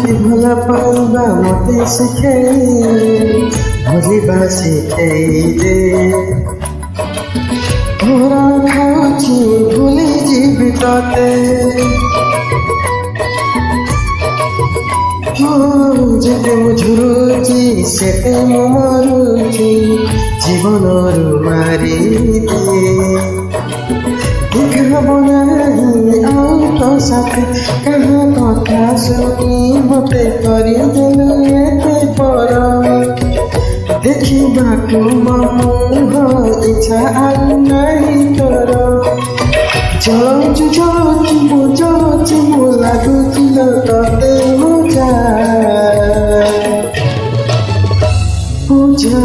କେମିତି ଭଲ ପାଇବା ମତେ ଶିଖେଇ ଭୁଲିବା ଶିଖେଇ ଦେ ତୋର ଖାଉଛି ଭୁଲି ଯିବି ତତେ ଯେତେ ମୁଁ ଝୁରୁଛି ସେତେ ମୁଁ ମରୁଛି ଜୀବନରୁ ମାରି ଦିଏ ଦେଖା ହବ ନାହିଁ ଆଉ ତୋ ସାଥେ କାହା କଥା ଶୁଣି ମତେ କରିଦେଲୁ ଏତେ ପର ଦେଖିବାକୁ ମୁହଁ ଇଚ୍ଛା ଆଉ ନାହିଁ ତୋର ଜଳୁଛୁ ମୁଁ ଲାଗୁଛି ତତେ ପୂଜା